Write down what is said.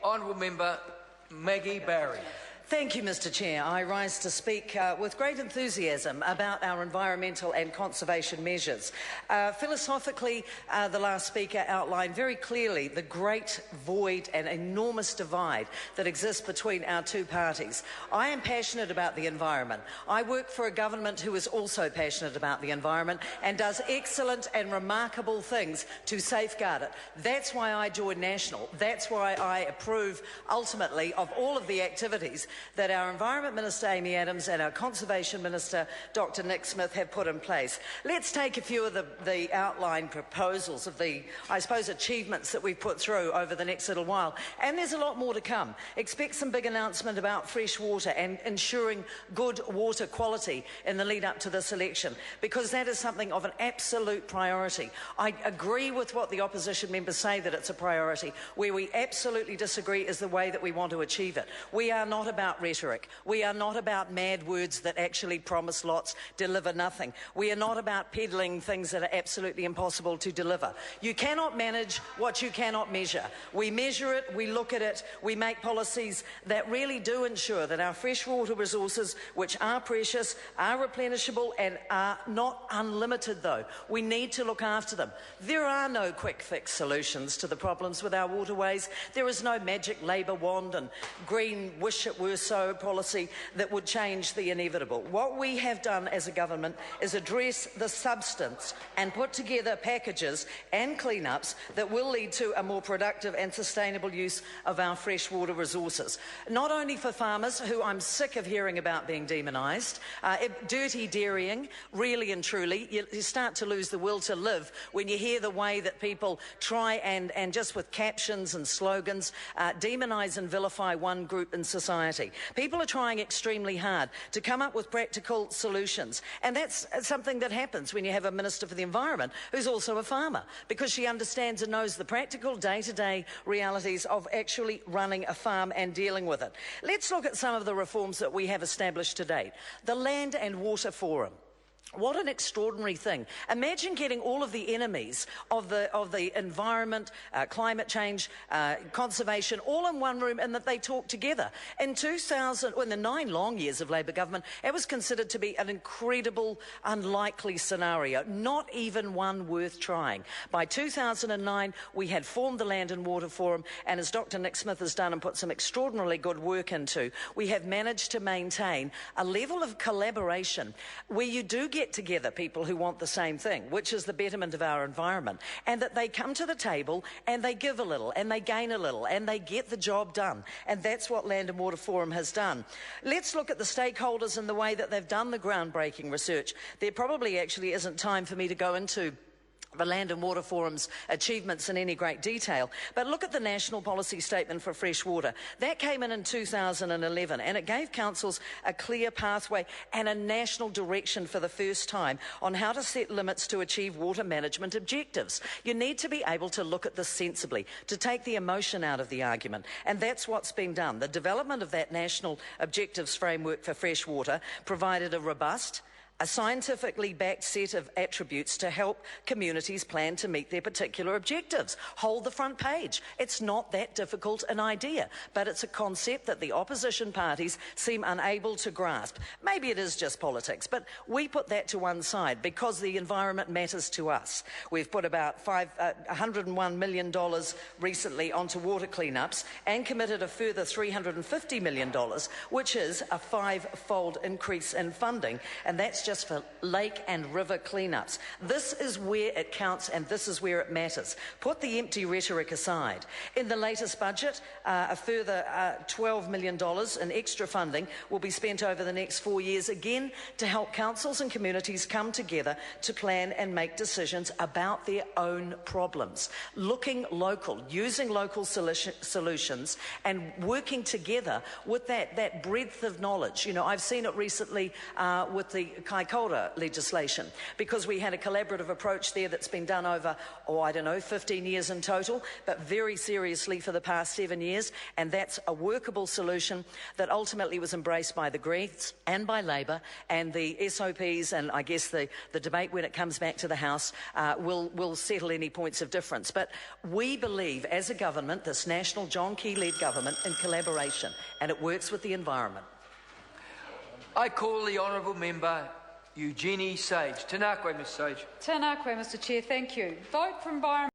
Honourable Member Maggie Barry. Thank you, Mr Chair. I rise to speak with great enthusiasm about our environmental and conservation measures. Philosophically, the last speaker outlined very clearly the great void and enormous divide that exists between our two parties. I am passionate about the environment. I work for a government who is also passionate about the environment and does excellent and remarkable things to safeguard it. That's why I joined National. That's why I approve, ultimately, of all of the activities that our Environment Minister Amy Adams and our Conservation Minister Dr Nick Smith have put in place. Let's take a few of the outline proposals of the, I suppose, achievements that we've put through over the next little while. And there's a lot more to come. Expect some big announcement about fresh water and ensuring good water quality in the lead up to this election, because that is something of an absolute priority. I agree with what the opposition members say, that it's a priority. Where we absolutely disagree is the way that we want to achieve it. We are not about rhetoric. We are not about mad words that actually promise lots, deliver nothing. We are not about peddling things that are absolutely impossible to deliver. You cannot manage what you cannot measure. We measure it, we look at it, we make policies that really do ensure that our freshwater resources, which are precious, are replenishable and are not unlimited though. We need to look after them. There are no quick fix solutions to the problems with our waterways. There is no magic Labour wand and green wish it were so policy that would change the inevitable. What we have done as a government is address the substance and put together packages and clean-ups that will lead to a more productive and sustainable use of our freshwater resources. Not only for farmers, who I'm sick of hearing about being demonised, dirty dairying, really and truly, you start to lose the will to live when you hear the way that people try and just with captions and slogans demonise and vilify one group in society. People are trying extremely hard to come up with practical solutions, and that's something that happens when you have a Minister for the Environment who's also a farmer, because she understands and knows the practical day-to-day realities of actually running a farm and dealing with it. Let's look at some of the reforms that we have established to date. The Land and Water Forum. What an extraordinary thing. Imagine getting all of the enemies of the environment, climate change, conservation, all in one room, and that they talk together. In the 9 long years of Labour government, it was considered to be an incredible, unlikely scenario, not even one worth trying. By 2009, we had formed the Land and Water Forum, and as Dr Nick Smith has done and put some extraordinarily good work into, we have managed to maintain a level of collaboration where you do get together people who want the same thing, which is the betterment of our environment, and that they come to the table and they give a little and they gain a little and they get the job done. And that's what Land and Water Forum has done. Let's look at the stakeholders and the way that they've done the groundbreaking research. There probably actually isn't time for me to go into the Land and Water Forum's achievements in any great detail, but look at the National Policy Statement for Fresh Water. That came in 2011, and it gave councils a clear pathway and a national direction for the first time on how to set limits to achieve water management objectives. You need to be able to look at this sensibly, to take the emotion out of the argument, and that's what's been done. The development of that National Objectives Framework for Fresh Water provided a robust, a scientifically backed set of attributes to help communities plan to meet their particular objectives. Hold the front page. It's not that difficult an idea, but it's a concept that the opposition parties seem unable to grasp. Maybe it is just politics, but we put that to one side because the environment matters to us. We've put about $101 million recently onto water cleanups and committed a further $350 million, which is a 5-fold increase in funding, and that's just for lake and river cleanups. This is where it counts and this is where it matters. Put the empty rhetoric aside. In the latest budget, a further $12 million in extra funding will be spent over the next 4 years, again to help councils and communities come together to plan and make decisions about their own problems. Looking local, using local solutions and working together with that breadth of knowledge. You know, I've seen it recently with the anti-coal legislation, because we had a collaborative approach there that's been done over, 15 years in total, but very seriously for the past 7 years, and that's a workable solution that ultimately was embraced by the Greens and by Labor, and the SOPs and I guess the debate when it comes back to the House will settle any points of difference. But we believe as a government, this national John Key-led government, in collaboration, and it works with the environment. I call the honourable member Eugenie Sage. Tēnā koe, Ms Sage. Tēnā koe, Mr Chair. Thank you. Vote for environment.